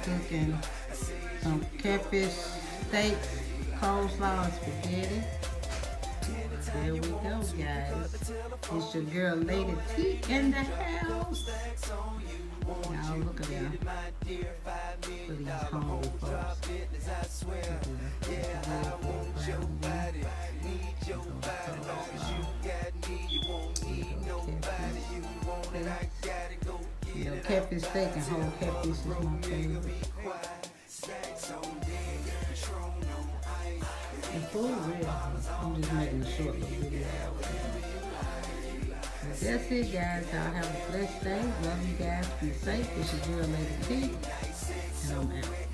cooking some catfish steak, coleslaw, and spaghetti. There we go, guys. It's your girl, Lady T, in the house. Now look at them. For these hungry folks. You know, catfish steak and whole catfish is my favorite. And food real. I'm just making a short little video. But that's it, guys. Y'all have a blessed day. Love you guys. Be safe. It's your girl, Lady T. And I'm out.